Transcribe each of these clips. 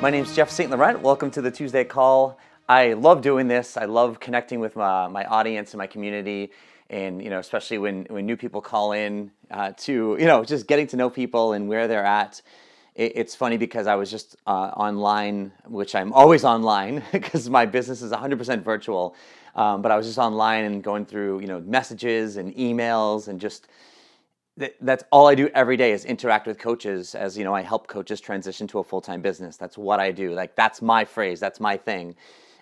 My name is Jeffrey St Laurent. Welcome to the Tuesday Call. I love doing this. I love connecting with my audience and my community, and especially when new people call in to just getting to know people and where they're at. It's funny because I was just online, which I'm always online because my business is 100% virtual. But I was just online and going through messages and emails and just. That's all I do every day is interact with coaches. As I help coaches transition to a full-time business. That's what I do. Like, that's my phrase. That's my thing.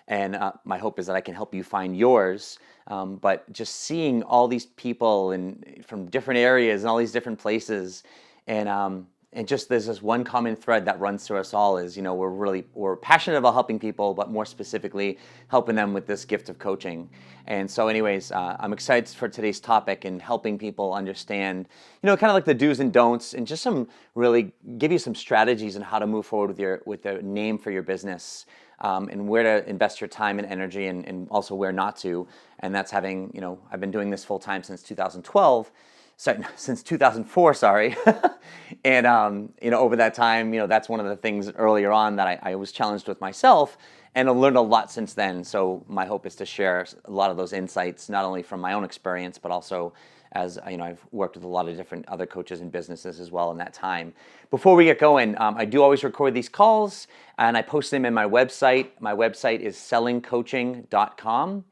And my hope is that I can help you find yours. But just seeing all these people and from different areas and all these different places, and just there's this one common thread that runs through us all is we're passionate about helping people, but more specifically helping them with this gift of coaching. And so anyways, I'm excited for today's topic and helping people understand, kind of like the do's and don'ts, and just really give you some strategies on how to move forward with the name for your business, and where to invest your time and energy, and also where not to. And that's having, I've been doing this full time since 2012. Since 2004, sorry. And, over that time, that's one of the things earlier on that I was challenged with myself, and I learned a lot since then. So my hope is to share a lot of those insights, not only from my own experience, but also as, I've worked with a lot of different other coaches and businesses as well in that time. Before we get going, I do always record these calls, and I post them in my website. My website is sellingcoaching.com.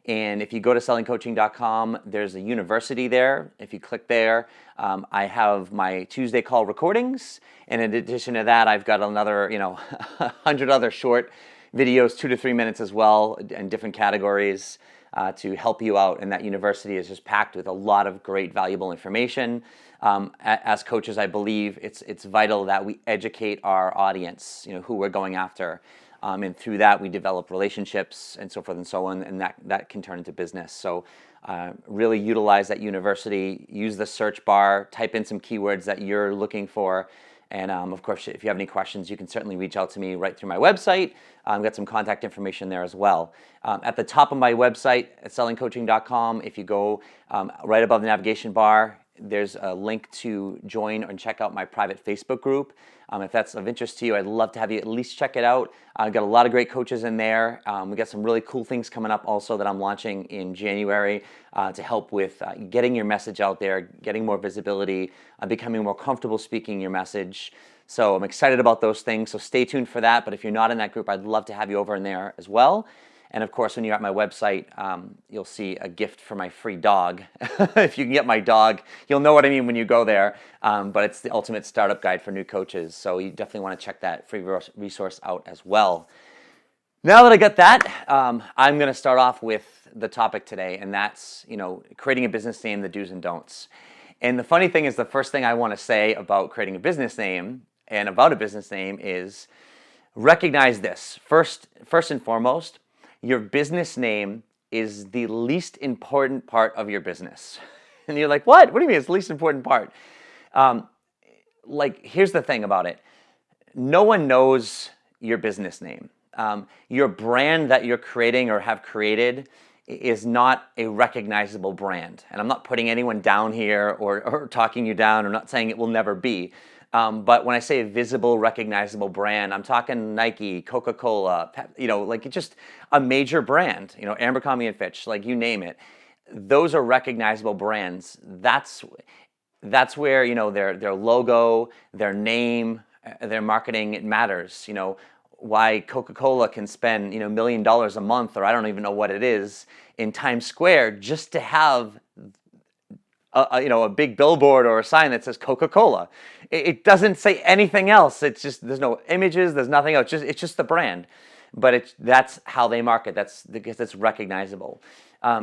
And if you go to sellingcoaching.com, there's a university there. If you click there, I have my Tuesday call recordings. And in addition to that, I've got another, 100 other short videos, 2 to 3 minutes as well, in different categories to help you out. And that university is just packed with a lot of great, valuable information. As coaches, I believe it's vital that we educate our audience, who we're going after. And through that, we develop relationships and so forth and so on, and that can turn into business. So really utilize that university, use the search bar, type in some keywords that you're looking for. And of course, if you have any questions, you can certainly reach out to me right through my website. I've got some contact information there as well. At the top of my website at sellingcoaching.com, if you go right above the navigation bar, there's a link to join and check out my private Facebook group. If that's of interest to you, I'd love to have you at least check it out. I've got a lot of great coaches in there. We got some really cool things coming up also that I'm launching in January to help with getting your message out there, getting more visibility, becoming more comfortable speaking your message. So I'm excited about those things. So stay tuned for that. But if you're not in that group, I'd love to have you over in there as well. And of course, when you're at my website, you'll see a gift for my free dog. If you can get my dog, you'll know what I mean when you go there. But it's the ultimate startup guide for new coaches. So you definitely want to check that free resource out as well. Now that I got that, I'm going to start off with the topic today. And that's, creating a business name, the do's and don'ts. And the funny thing is, the first thing I want to say about creating a business name and about a business name is recognize this. First and foremost, your business name is the least important part of your business. And you're like, what? What do you mean it's the least important part? Here's the thing about it. No one knows your business name. Your brand that you're creating or have created is not a recognizable brand. And I'm not putting anyone down here or talking you down. I'm not saying it will never be. But when I say a visible, recognizable brand, I'm talking Nike, Coca-Cola, it's just a major brand, Abercrombie and Fitch, you name it. Those are recognizable brands. That's where, their logo, their name, their marketing, it matters. Why Coca-Cola can spend, $1 million a month, or I don't even know what it is, in Times Square just to have a big billboard or a sign that says Coca-Cola. It doesn't say anything else. It's just, there's no images, there's nothing else. It's just the brand. But that's how they market. That's because it's recognizable.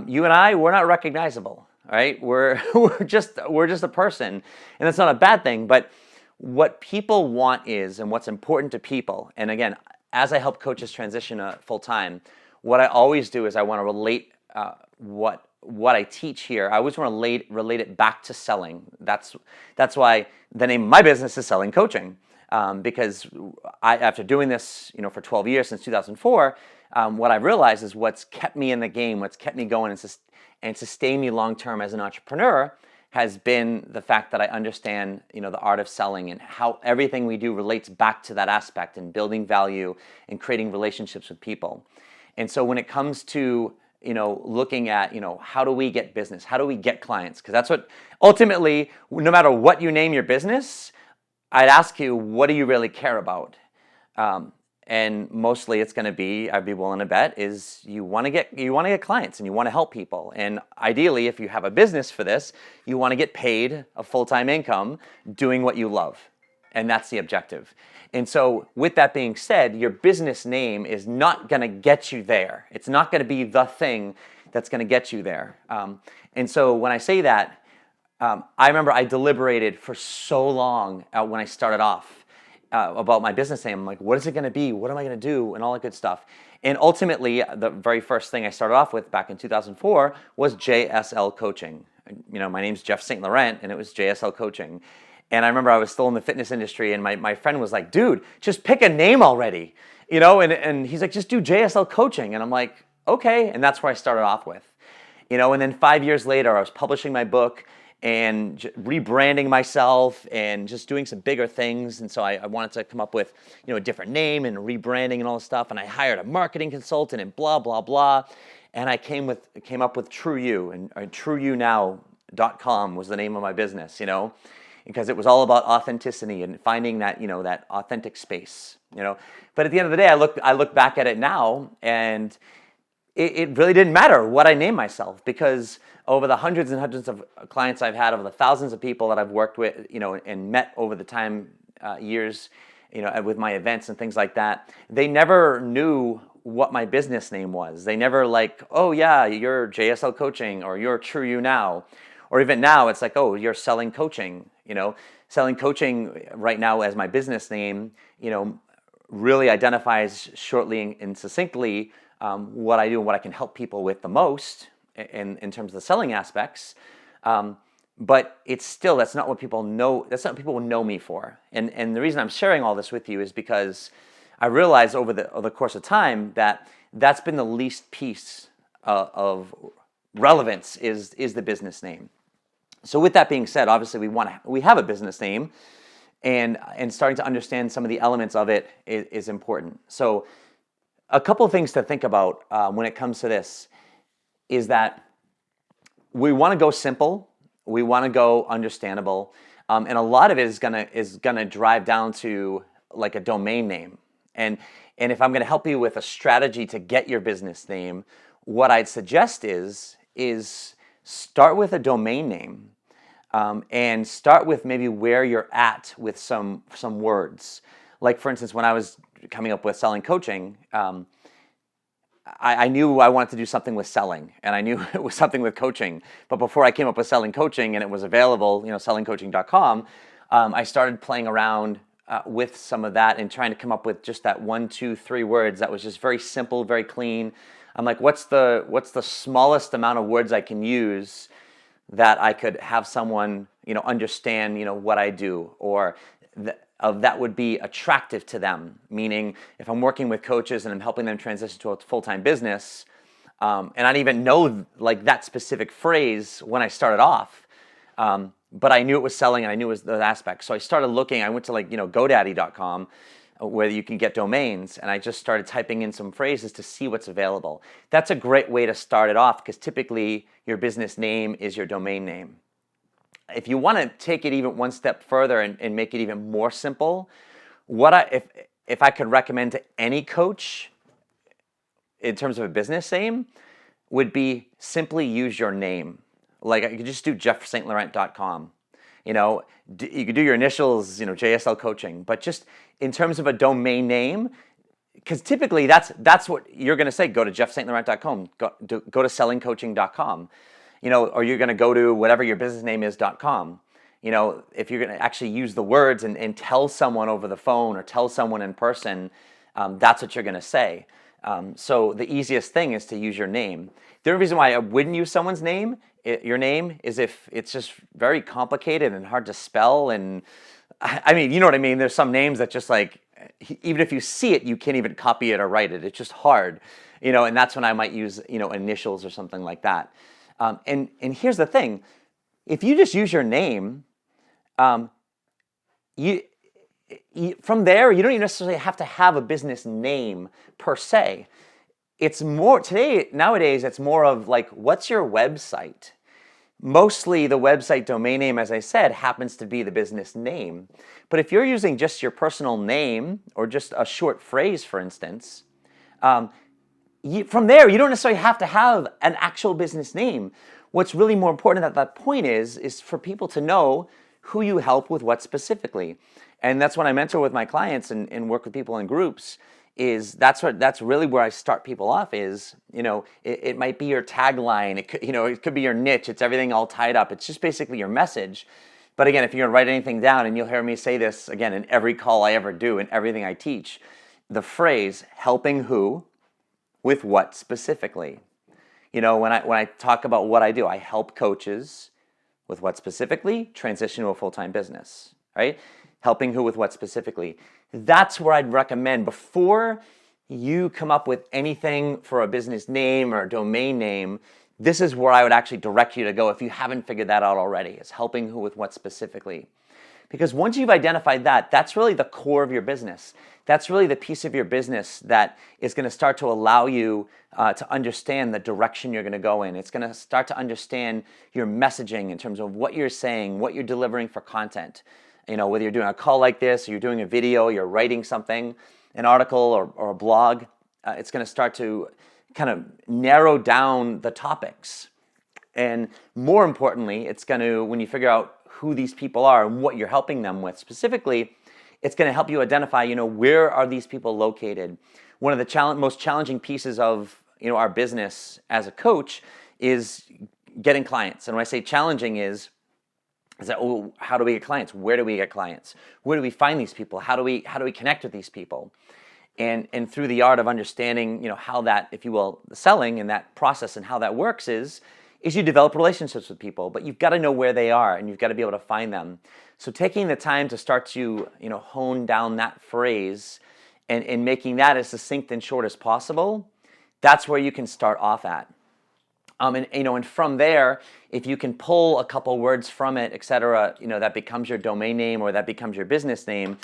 You and I, we're not recognizable, right? We're just a person, and that's not a bad thing. But what people want is, and what's important to people, and again, as I help coaches transition full time, what I always do is I want to relate what I teach here. I always want to relate it back to selling. That's why the name of my business is Selling Coaching, because after doing this, for 12 years since 2004, what I've realized is what's kept me in the game, what's kept me going and sustained me long term as an entrepreneur has been the fact that I understand, the art of selling and how everything we do relates back to that aspect and building value and creating relationships with people. And so when it comes to, looking at, how do we get business? How do we get clients? Because that's what ultimately, no matter what you name your business, I'd ask you, what do you really care about? And mostly it's going to be, I'd be willing to bet, is you want to get clients and you want to help people. And ideally, if you have a business for this, you want to get paid a full-time income doing what you love. And that's the objective. And so with that being said, your business name is not going to get you there. It's not going to be the thing that's going to get you there. And so when I say that, I remember I deliberated for so long when I started off about my business name. I'm like, what is it going to be? What am I going to do? And all that good stuff. And ultimately, the very first thing I started off with back in 2004 was JSL Coaching. My name's Jeff St Laurent, and it was JSL Coaching. And I remember I was still in the fitness industry, and my friend was like, dude, just pick a name already. And he's like, just do JSL Coaching. And I'm like, okay. And that's where I started off with. And then 5 years later, I was publishing my book and rebranding myself and just doing some bigger things. And so I wanted to come up with, a different name and rebranding and all this stuff. And I hired a marketing consultant and blah, blah, blah. And I came up with True You, and trueyounow.com was the name of my business, because it was all about authenticity and finding that, that authentic space, But at the end of the day, I look back at it now, and it really didn't matter what I named myself, because over the hundreds and hundreds of clients I've had, over the thousands of people that I've worked with, and met over the time, years, with my events and things like that, they never knew what my business name was. They never like, oh yeah, you're JSL Coaching, or you're True You Now, or even now it's like, oh, you're Selling Coaching. Selling Coaching right now as my business name, really identifies shortly and succinctly what I do and what I can help people with the most in terms of the selling aspects. But it's still, that's not what people know. That's not what people know me for. And the reason I'm sharing all this with you is because I realized over the course of time that that's been the least piece of relevance is the business name. So with that being said, obviously we have a business name, and starting to understand some of the elements of it is important. So a couple of things to think about when it comes to this is that we want to go simple, we want to go understandable, and a lot of it is gonna drive down to like a domain name. And if I'm gonna help you with a strategy to get your business name, what I'd suggest is start with a domain name, and start with maybe where you're at with some words. Like for instance, when I was coming up with Selling Coaching, I knew I wanted to do something with selling, and I knew it was something with coaching. But before I came up with Selling Coaching and it was available, sellingcoaching.com, I started playing around with some of that and trying to come up with just that 1, 2, 3 words that was just very simple, very clean. I'm like, what's the smallest amount of words I can use that I could have someone, understand, what I do, or that would be attractive to them. Meaning, if I'm working with coaches and I'm helping them transition to a full-time business, and I didn't even know like that specific phrase when I started off, but I knew it was selling and I knew it was the aspect. So I started looking. I went to GoDaddy.com, where you can get domains, and I just started typing in some phrases to see what's available. That's a great way to start it off, because typically your business name is your domain name. If you want to take it even one step further and make it even more simple, if I could recommend to any coach in terms of a business name, would be simply use your name. Like you could just do jeffstlaurent.com. You could do your initials, JSL Coaching, but just in terms of a domain name, because typically that's what you're going to say. Go to jeffstlaurent.com, go to sellingcoaching.com, or you're going to go to whatever your business name is.com. If you're going to actually use the words and tell someone over the phone or tell someone in person, that's what you're going to say. So the easiest thing is to use your name. The only reason why I wouldn't use someone's name, your name, is if it's just very complicated and hard to spell. And I mean, you know what I mean? There's some names that just like, even if you see it, you can't even copy it or write it. It's just hard, and that's when I might use, initials or something like that. And here's the thing, If you just use your name, um, you from there, you don't even necessarily have to have a business name per se. It's more nowadays, it's more of like, what's your website? Mostly the website domain name, as I said, happens to be the business name. But if you're using just your personal name or just a short phrase, for instance, from there, you don't necessarily have to have an actual business name. What's really more important at that point is for people to know who you help with what specifically. And that's when I mentor with my clients and work with people in groups, that's really where I start people off is, it might be your tagline, it could be your niche, it's everything all tied up. It's just basically your message. But again, if you're gonna write anything down, and you'll hear me say this again in every call I ever do and everything I teach, the phrase helping who with what specifically. When I talk about what I do, I help coaches with what specifically? Transition to a full-time business, right? Helping who with what specifically. That's where I'd recommend, before you come up with anything for a business name or a domain name, this is where I would actually direct you to go if you haven't figured that out already, is helping who with what specifically. Because once you've identified that, that's really the core of your business. That's really the piece of your business that is going to start to allow you to understand the direction you're going to go in. It's going to start to understand your messaging in terms of what you're saying, what you're delivering for content. Whether you're doing a call like this, or you're doing a video, you're writing something, an article or a blog, it's going to start to kind of narrow down the topics. And more importantly, it's going to, when you figure out who these people are and what you're helping them with specifically, it's going to help you identify, where are these people located? One of the most challenging pieces of, our business as a coach is getting clients. And when I say challenging is that, how do we get clients? Where do we get clients? Where do we find these people? How do we connect with these people? And through the art of understanding, how that, if you will, the selling and that process and how that works is you develop relationships with people, but you've got to know where they are and you've got to be able to find them. So taking the time to start to, hone down that phrase and making that as succinct and short as possible, that's where you can start off at. And from there, if you can pull a couple words from it, et cetera, that becomes your domain name or that becomes your business name,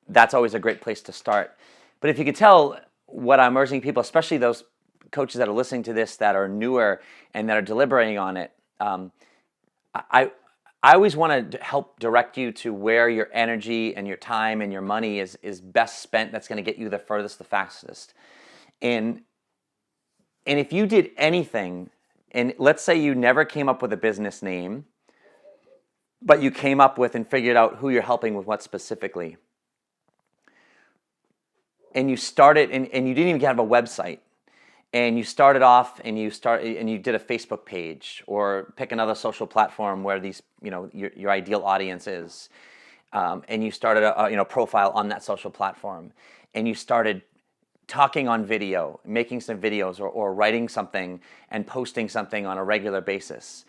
that's always a great place to start. But if you could tell, what I'm urging people, especially those coaches that are listening to this that are newer and that are deliberating on it, I always want to help direct you to where your energy and your time and your money is best spent. That's going to get you the furthest, the fastest. And if you did anything, and let's say you never came up with a business name, but you came up with and figured out who you're helping with what specifically, and you started, and you didn't even have a website, and you started off and you did a Facebook page, or pick another social platform where these, your ideal audience is, and you started a profile on that social platform, and you started talking on video, making some videos, or writing something and posting something on a regular basis,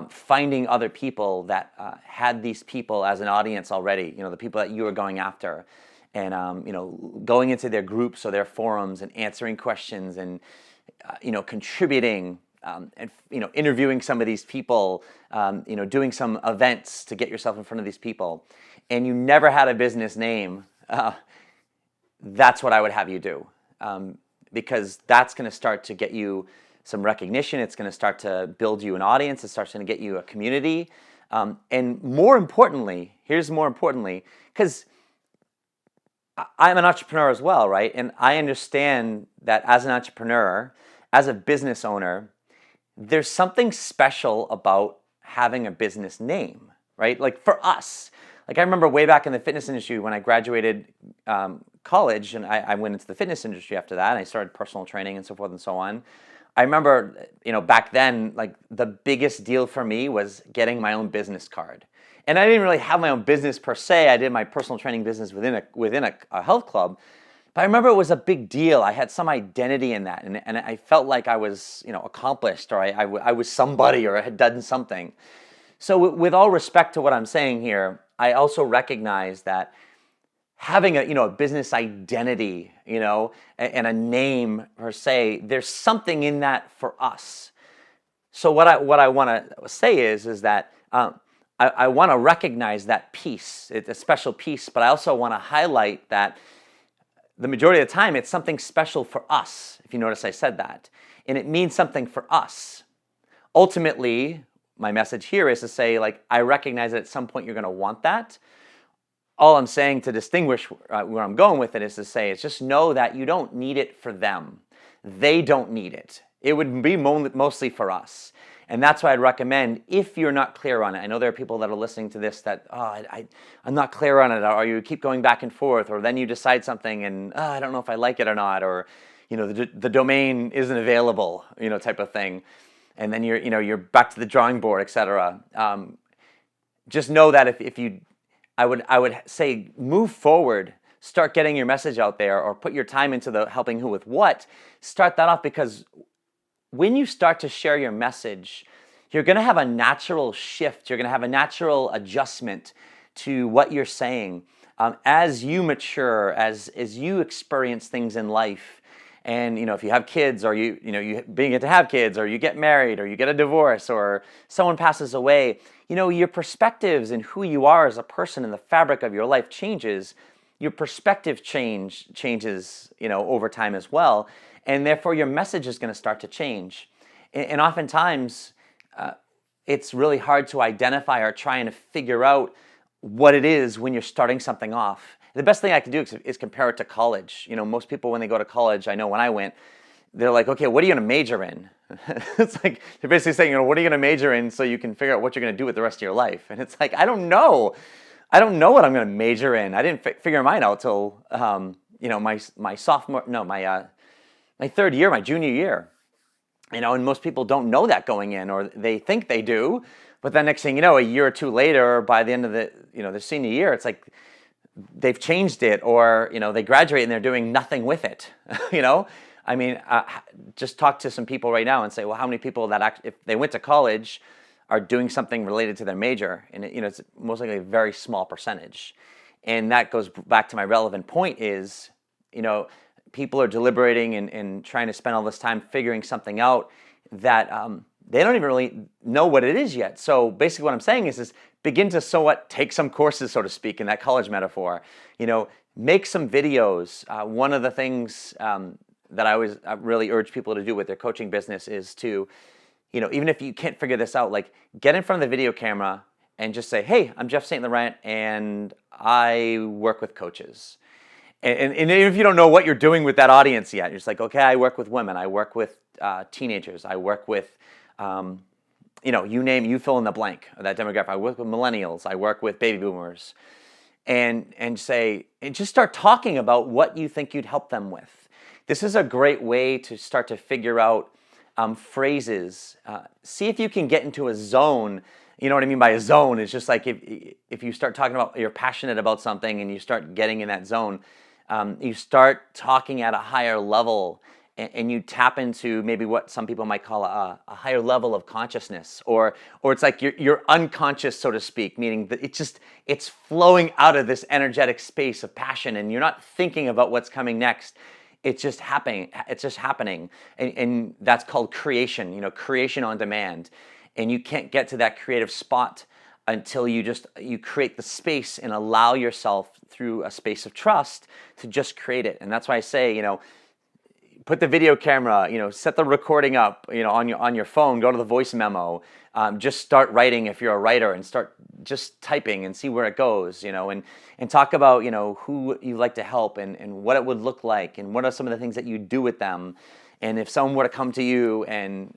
finding other people that had these people as an audience already, the people that you were going after, and going into their groups or their forums and answering questions and contributing, and interviewing some of these people, doing some events to get yourself in front of these people, and you never had a business name, that's what I would have you do. Because that's going to start to get you some recognition. It's going to start to build you an audience. It starts going to get you a community. And more importantly, because I'm an entrepreneur as well, right? And I understand that as an entrepreneur, as a business owner, there's something special about having a business name, right? Like for us, I remember way back in the fitness industry when I graduated college, and I went into the fitness industry after that, and I started personal training and so forth and so on. I remember, back then, the biggest deal for me was getting my own business card. And I didn't really have my own business per se. I did my personal training business within a health club. But I remember it was a big deal. I had some identity in that, and I felt like I was, accomplished, or I was somebody, or I had done something. So with all respect to what I'm saying here, I also recognize that having a business identity, and a name per se, there's something in that for us. So what I want to say is that I want to recognize that piece. It's a special piece, but I also want to highlight that the majority of the time it's something special for us. If you notice, I said that, and it means something for us. Ultimately, my message here is to say, like, I recognize that at some point you're going to want that. All I'm saying to distinguish where I'm going with it is to say, it's just know that you don't need it for them. They don't need it. It would be mostly for us. And that's why I'd recommend, if you're not clear on it, I know there are people that are listening to this that, I'm not clear on it, or you keep going back and forth, or then you decide something and, I don't know if I like it or not, or, the domain isn't available, type of thing. And then you're back to the drawing board, etc. Just know that I would say move forward, start getting your message out there, or put your time into the helping who with what. Start that off, because when you start to share your message, you're going to have a natural shift. You're going to have a natural adjustment to what you're saying as you mature, as you experience things in life. And if you have kids, or you begin to have kids, or you get married, or you get a divorce, or someone passes away, your perspectives and who you are as a person and the fabric of your life changes. Your perspective changes, over time as well. And therefore, your message is going to start to change. And oftentimes, it's really hard to identify or trying to figure out what it is when you're starting something off. The best thing I can do is compare it to college. Most people, when they go to college, I know when I went, they're like, okay, what are you going to major in? It's like they're basically saying, what are you going to major in so you can figure out what you're going to do with the rest of your life? And it's like, I don't know. I don't know what I'm going to major in. I didn't figure mine out till my third year, my junior year. And most people don't know that going in, or they think they do, but then next thing you know, a year or two later, or by the end of their senior year, it's like they've changed it, or they graduate and they're doing nothing with it. Just talk to some people right now and say, well, how many people that if they went to college are doing something related to their major? And it's most likely a very small percentage. And that goes back to my relevant point is, people are deliberating and trying to spend all this time figuring something out that they don't even really know what it is yet. So basically what I'm saying is begin to somewhat take some courses, so to speak, in that college metaphor. Make some videos. One of the things that I always really urge people to do with their coaching business is to, even if you can't figure this out, like get in front of the video camera and just say, hey, I'm Jeff St Laurent and I work with coaches. And even if you don't know what you're doing with that audience yet, you're just like, okay, I work with women, I work with teenagers, I work with, you fill in the blank of that demographic. I work with millennials, I work with baby boomers, and just start talking about what you think you'd help them with. This is a great way to start to figure out phrases. See if you can get into a zone. You know what I mean by a zone? It's just like if you start talking about, you're passionate about something and you start getting in that zone, you start talking at a higher level and you tap into maybe what some people might call a higher level of consciousness, or it's like you're unconscious, so to speak, meaning that it's flowing out of this energetic space of passion and you're not thinking about what's coming next. It's just happening. And that's called creation, creation on demand. And you can't get to that creative spot until you create the space and allow yourself through a space of trust to just create it. And that's why I say, put the video camera, set the recording up, on your phone, go to the voice memo, just start writing if you're a writer and start just typing and see where it goes, and talk about, who you like to help and what it would look like and what are some of the things that you do with them. And if someone were to come to you and,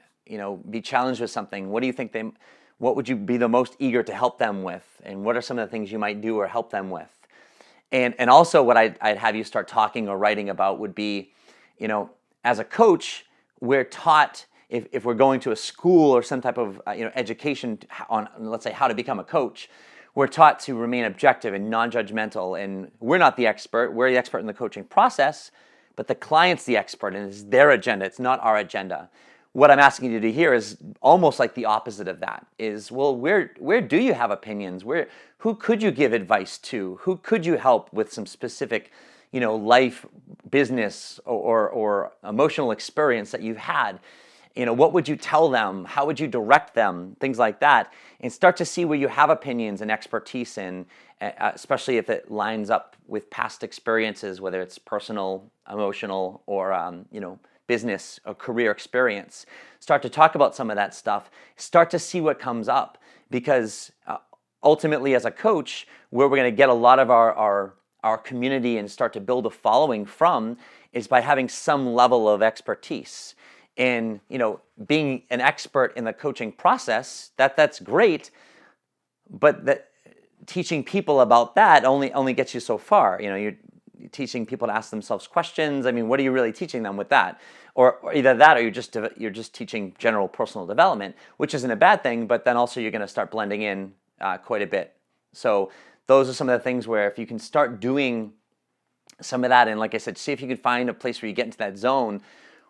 be challenged with something, what would you be the most eager to help them with? And what are some of the things you might do or help them with? And also what I'd have you start talking or writing about would be, as a coach, we're taught, if we're going to a school or some type of education on, let's say, how to become a coach, we're taught to remain objective and non-judgmental. And we're not the expert. We're the expert in the coaching process, but the client's the expert and it's their agenda. It's not our agenda. What I'm asking you to do here is almost like the opposite of that. Is, well, where do you have opinions? Who could you give advice to? Who could you help with some specific, life, business, or emotional experience that you've had? What would you tell them? How would you direct them? Things like that. And start to see where you have opinions and expertise in, especially if it lines up with past experiences, whether it's personal, emotional, or, business or career experience. Start to talk about some of that stuff. Start to see what comes up, because ultimately, as a coach, where we're going to get a lot of our community and start to build a following from is by having some level of expertise. And being an expert in the coaching process, that's great, but teaching people about that only gets you so far. You're teaching people to ask themselves questions. I mean, what are you really teaching them with that? Or either that, or you're just teaching general personal development, which isn't a bad thing, but then also you're going to start blending in quite a bit. So those are some of the things where if you can start doing some of that, and like I said, see if you can find a place where you get into that zone.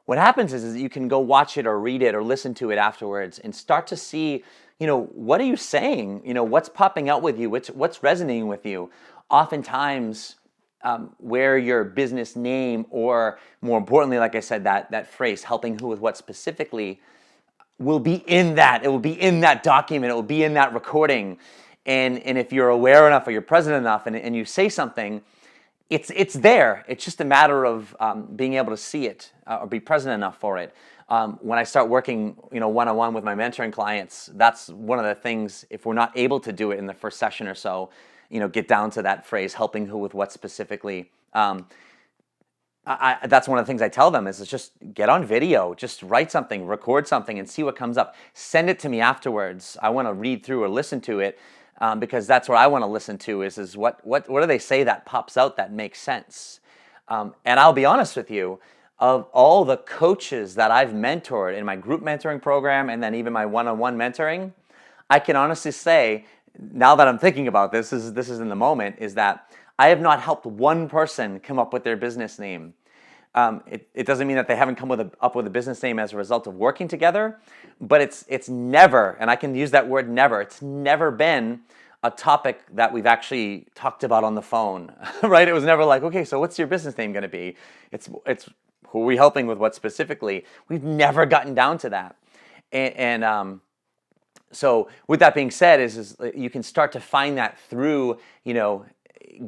What happens is you can go watch it or read it or listen to it afterwards and start to see, what are you saying? What's popping out with you? What's resonating with you? Oftentimes, where your business name, or more importantly, like I said, that phrase, helping who with what specifically, will be in that. It will be in that document. It will be in that recording. And if you're aware enough or you're present enough and you say something, it's there. It's just a matter of being able to see it or be present enough for it. When I start working, one-on-one with my mentoring clients, that's one of the things. If we're not able to do it in the first session or so, get down to that phrase, helping who with what specifically. That's one of the things I tell them is just get on video, just write something, record something, and see what comes up. Send it to me afterwards. I want to read through or listen to it. Because that's what I want to listen to is what do they say that pops out that makes sense. And I'll be honest with you, of all the coaches that I've mentored in my group mentoring program and then even my one-on-one mentoring, I can honestly say, now that I'm thinking about this is in the moment, is that I have not helped one person come up with their business name. It doesn't mean that they haven't come up with a business name as a result of working together, but it's never, and I can use that word never, it's never been a topic that we've actually talked about on the phone, right? It was never like, okay, so what's your business name going to be? It's who are we helping with what specifically? We've never gotten down to that. And so with that being said, is you can start to find that through,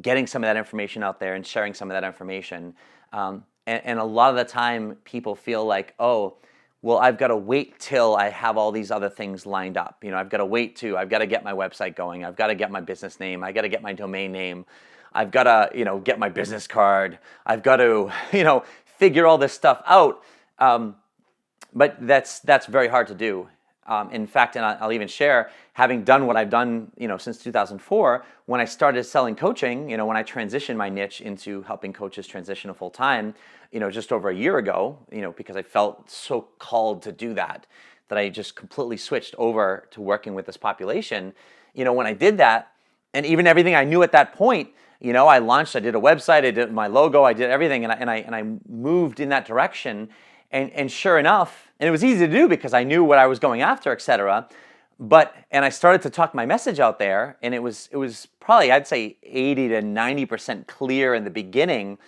getting some of that information out there and sharing some of that information. And a lot of the time people feel like, oh, well, I've got to wait till I have all these other things lined up. I've got to get my website going. I've got to get my business name. I got to get my domain name. I've got to, get my business card. I've got to, figure all this stuff out. But that's very hard to do. In fact, and I'll even share, having done what I've done, since 2004, when I started selling coaching, when I transitioned my niche into helping coaches transition to full time, just over a year ago, because I felt so called to do that I just completely switched over to working with this population. When I did that, and even everything I knew at that point, I launched, I did a website, I did my logo, I did everything, and I moved in that direction. And sure enough, and it was easy to do because I knew what I was going after, etc. And I started to talk my message out there, and it was probably, I'd say, 80 to 90% clear in the beginning.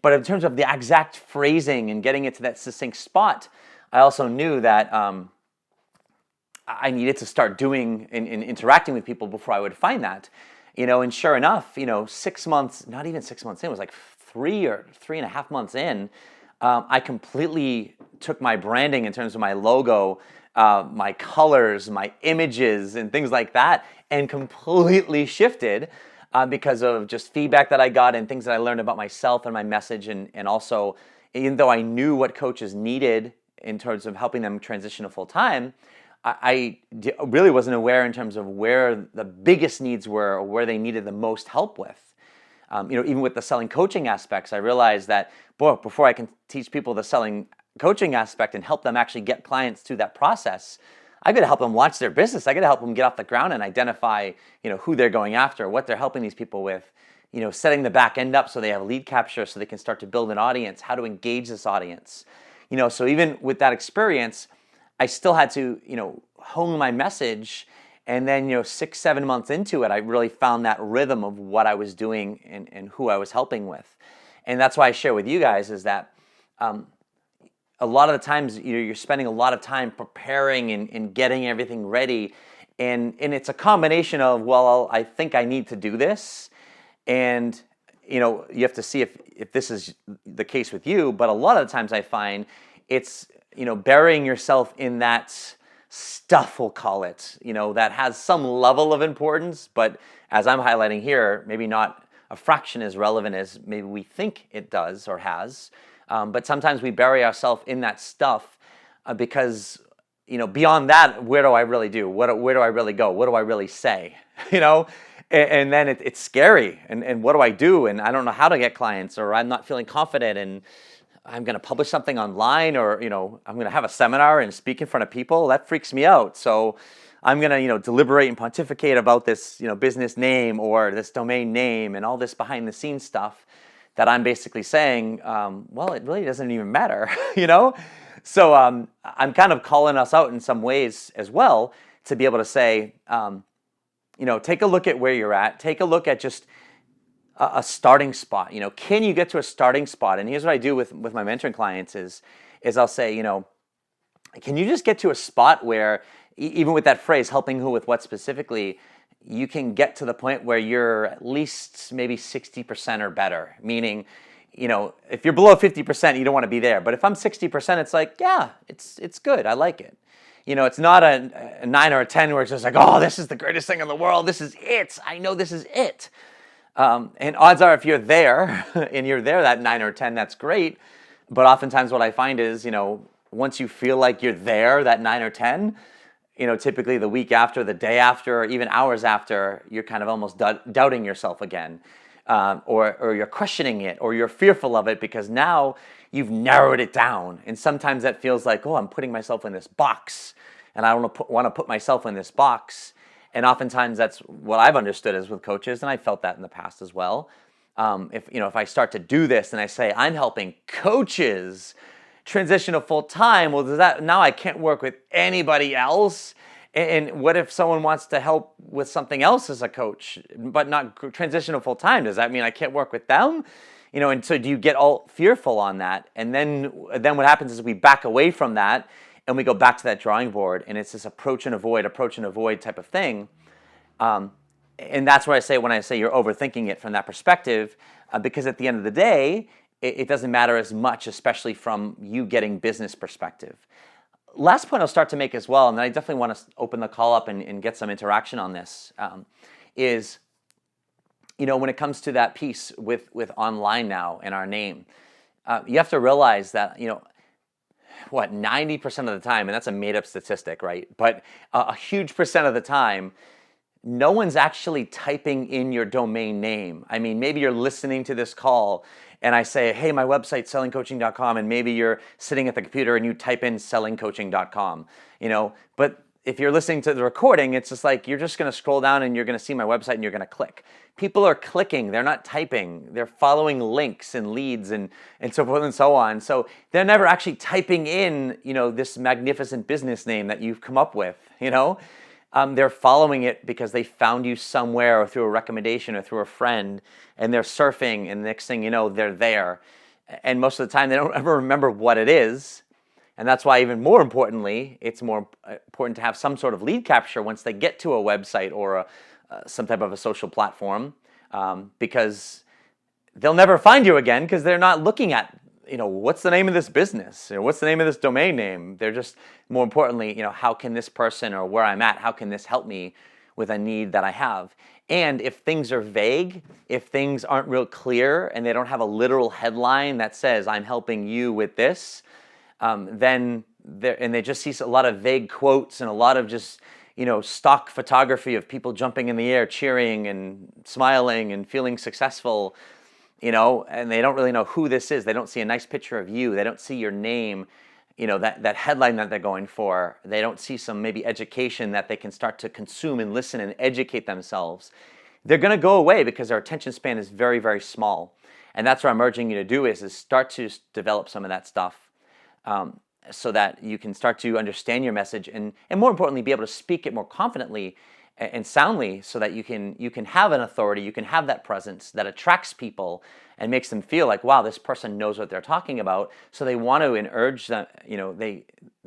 But in terms of the exact phrasing and getting it to that succinct spot, I also knew that I needed to start doing and interacting with people before I would find that. And sure enough, 6 months, not even 6 months in, it was like 3.5 months in, I completely took my branding in terms of my logo, my colors, my images, and things like that, and completely shifted because of just feedback that I got and things that I learned about myself and my message. And also, even though I knew what coaches needed in terms of helping them transition to full time, I really wasn't aware in terms of where the biggest needs were or where they needed the most help with. Even with the selling coaching aspects, I realized that, before I can teach people the selling coaching aspect and help them actually get clients through that process, I got to help them launch their business. I got to help them get off the ground and identify, who they're going after, what they're helping these people with, setting the back end up so they have lead capture so they can start to build an audience, how to engage this audience. So even with that experience, I still had to, hone my message. And then, 6-7 months into it, I really found that rhythm of what I was doing and who I was helping with. And that's why I share with you guys is that a lot of the times you're spending a lot of time preparing and getting everything ready. And it's a combination of, well, I think I need to do this. And, you have to see if this is the case with you. But a lot of the times I find it's, burying yourself in that stuff, we'll call it, that has some level of importance. But as I'm highlighting here, maybe not a fraction as relevant as maybe we think it does or has. But sometimes we bury ourselves in that stuff because, beyond that, where do I really do? Where do I really go? What do I really say? And then it's scary. And what do I do? And I don't know how to get clients, or I'm not feeling confident, and I'm going to publish something online, or, I'm going to have a seminar and speak in front of people. That freaks me out. So I'm going to, deliberate and pontificate about this, business name or this domain name and all this behind the scenes stuff that I'm basically saying, well, it really doesn't even matter, So I'm kind of calling us out in some ways as well to be able to say, take a look at where you're at. Take a look at just a starting spot. Can you get to a starting spot? And here's what I do with my mentoring clients is I'll say, can you just get to a spot where, even with that phrase, helping who with what specifically, you can get to the point where you're at least maybe 60% or better. Meaning, if you're below 50%, you don't want to be there. But if I'm 60%, it's like, yeah, it's good. I like it. It's not a 9 or a 10 where it's just like, oh, this is the greatest thing in the world. This is it. I know this is it. And odds are, if you're there and you're there that 9 or 10, that's great. But oftentimes what I find is, once you feel like you're there, that 9 or 10, typically the week after, the day after, or even hours after, you're kind of almost doubting yourself again. Or you're questioning it, or you're fearful of it because now you've narrowed it down. And sometimes that feels like, oh, I'm putting myself in this box, and I don't want to put myself in this box. And oftentimes that's what I've understood is with coaches, and I felt that in the past as well. If I start to do this and I say I'm helping coaches transition to full time, well, does that now I can't work with anybody else? And what if someone wants to help with something else as a coach, but not transition to full time? Does that mean I can't work with them? And so do you get all fearful on that? And then what happens is we back away from that and we go back to that drawing board, and it's this approach and avoid type of thing. And that's what I say when I say you're overthinking it from that perspective, because at the end of the day, it doesn't matter as much, especially from you getting business perspective. Last point I'll start to make as well, and then I definitely want to open the call up and get some interaction on this, is, when it comes to that piece with online now and our name, you have to realize that, 90% of the time, and that's a made-up statistic, right? But a huge percent of the time, no one's actually typing in your domain name. I mean, maybe you're listening to this call and I say, hey, my website's sellingcoaching.com, and maybe you're sitting at the computer and you type in sellingcoaching.com, but if you're listening to the recording, it's just like you're just going to scroll down and you're going to see my website and you're going to click. People are clicking. They're not typing. They're following links and leads and so forth and so on. So they're never actually typing in, this magnificent business name that you've come up with, They're following it because they found you somewhere or through a recommendation or through a friend, and they're surfing, and the next thing you know, they're there. And most of the time, they don't ever remember what it is. And that's why, even more importantly, it's more important to have some sort of lead capture once they get to a website or some type of a social platform, because they'll never find you again because they're not looking at, what's the name of this business? What's the name of this domain name? They're just, more importantly, how can this person or where I'm at, how can this help me with a need that I have? And if things are vague, if things aren't real clear, and they don't have a literal headline that says, I'm helping you with this, then they just see a lot of vague quotes and a lot of just, stock photography of people jumping in the air, cheering and smiling and feeling successful, and they don't really know who this is. They don't see a nice picture of you. They don't see your name, that headline that they're going for. They don't see some maybe education that they can start to consume and listen and educate themselves. They're going to go away because their attention span is very, very small. And that's what I'm urging you to do is start to develop some of that stuff. So that you can start to understand your message and more importantly, be able to speak it more confidently and soundly, so that you can have an authority, you can have that presence that attracts people and makes them feel like, wow, this person knows what they're talking about. So they want to, and urge them, they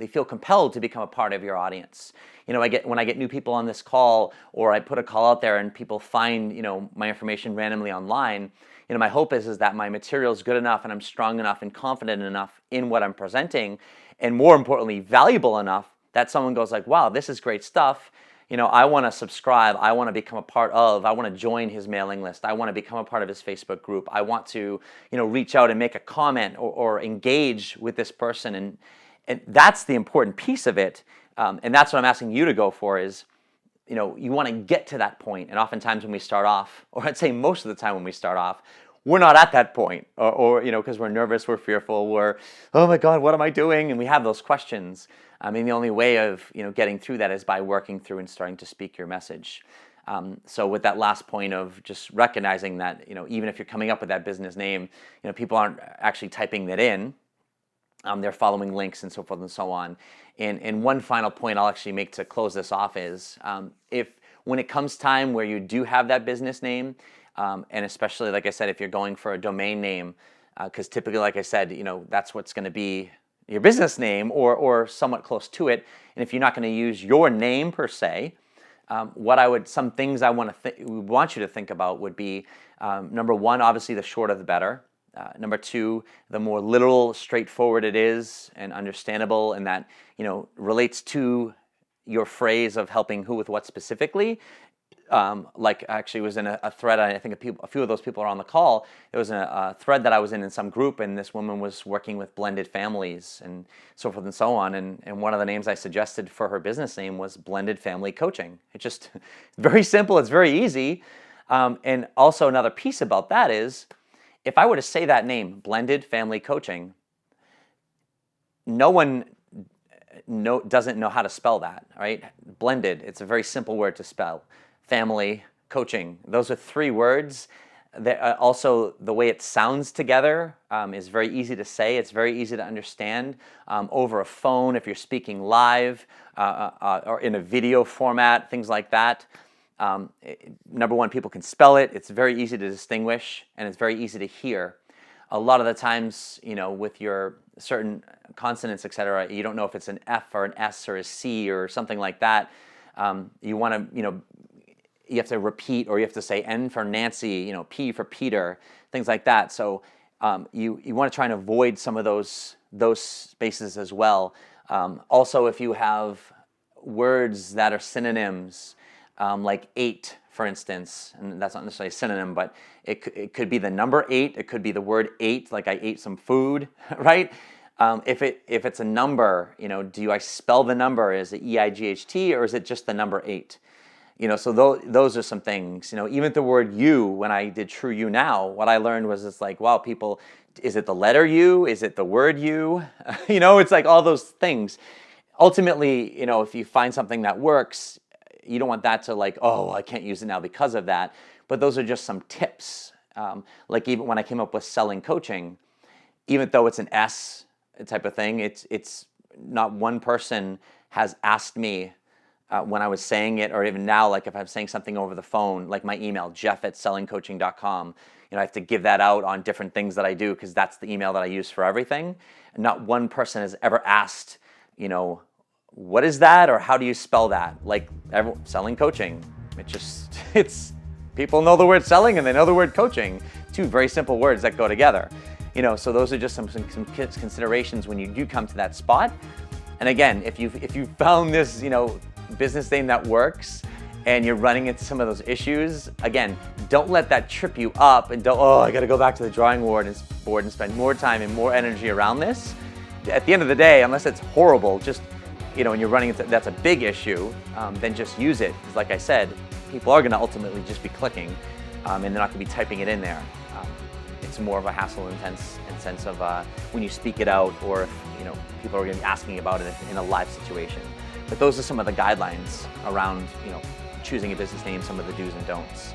feel compelled to become a part of your audience. When I get new people on this call, or I put a call out there and people find, my information randomly online, my hope is that my material is good enough and I'm strong enough and confident enough in what I'm presenting, and more importantly, valuable enough that someone goes like, wow, this is great stuff. I want to subscribe. I want to become a part of. I want to join his mailing list. I want to become a part of his Facebook group. I want to, reach out and make a comment or engage with this person. And that's the important piece of it. And that's what I'm asking you to go for is, you want to get to that point. And oftentimes when we start off, or I'd say most of the time when we start off, we're not at that point, or because we're nervous, we're fearful, we're, oh my God, what am I doing? And we have those questions. I mean, the only way of getting through that is by working through and starting to speak your message. So with that last point of just recognizing that even if you're coming up with that business name, people aren't actually typing that in. They're following links and so forth and so on. And one final point I'll actually make to close this off is when it comes time where you do have that business name, and especially, like I said, if you're going for a domain name, because typically, like I said, that's what's going to be your business name or somewhat close to it. And if you're not going to use your name per se, some things I want you to think about would be, number one, obviously the shorter the better. Number two, the more literal, straightforward it is and understandable, and that relates to your phrase of helping who with what specifically. Like actually was in a thread, I think a few of those people are on the call. There was a thread that I was in some group, and this woman was working with blended families and so forth and so on. And one of the names I suggested for her business name was Blended Family Coaching. It's just very simple. It's very easy. And also another piece about that is, if I were to say that name, Blended Family Coaching, no one doesn't know how to spell that, right? Blended, it's a very simple word to spell. Family, coaching, those are three words. Also, the way it sounds together is very easy to say. It's very easy to understand over a phone, if you're speaking live or in a video format, things like that. Number one, people can spell it. It's very easy to distinguish, and it's very easy to hear. A lot of the times, with your certain consonants, etc., you don't know if it's an F or an S or a C or something like that. You want to, you have to repeat, or you have to say N for Nancy, P for Peter, things like that. So you want to try and avoid some of those spaces as well. Also, if you have words that are synonyms, like 8, for instance, and that's not necessarily a synonym, but it could be the number 8, it could be the word 8, like I ate some food, right? If it's a number, do I spell the number? Is it EIGHT, or is it just the number 8? So those are some things. Even the word you, when I did True You Now, what I learned was it's like, wow, people, is it the letter U? Is it the word you? It's like all those things. Ultimately, if you find something that works, you don't want that to like, oh, I can't use it now because of that. But those are just some tips. Like even when I came up with selling coaching, even though it's an S type of thing, it's not one person has asked me when I was saying it, or even now, like if I'm saying something over the phone, like my email, jeff@sellingcoaching.com, I have to give that out on different things that I do, because that's the email that I use for everything. And not one person has ever asked, what is that, or how do you spell that? Like selling coaching. It's people know the word selling and they know the word coaching. Two very simple words that go together. So those are just some considerations when you do come to that spot. And again, if you found this, business name that works and you're running into some of those issues, again, don't let that trip you up and I got to go back to the drawing board and spend more time and more energy around this. At the end of the day, unless it's horrible, just, when you're running into, that's a big issue, then just use it. Because like I said, people are going to ultimately just be clicking and they're not going to be typing it in there. It's more of a hassle in sense of when you speak it out, or if people are going to be asking about it in a live situation. But those are some of the guidelines around choosing a business name, some of the do's and don'ts.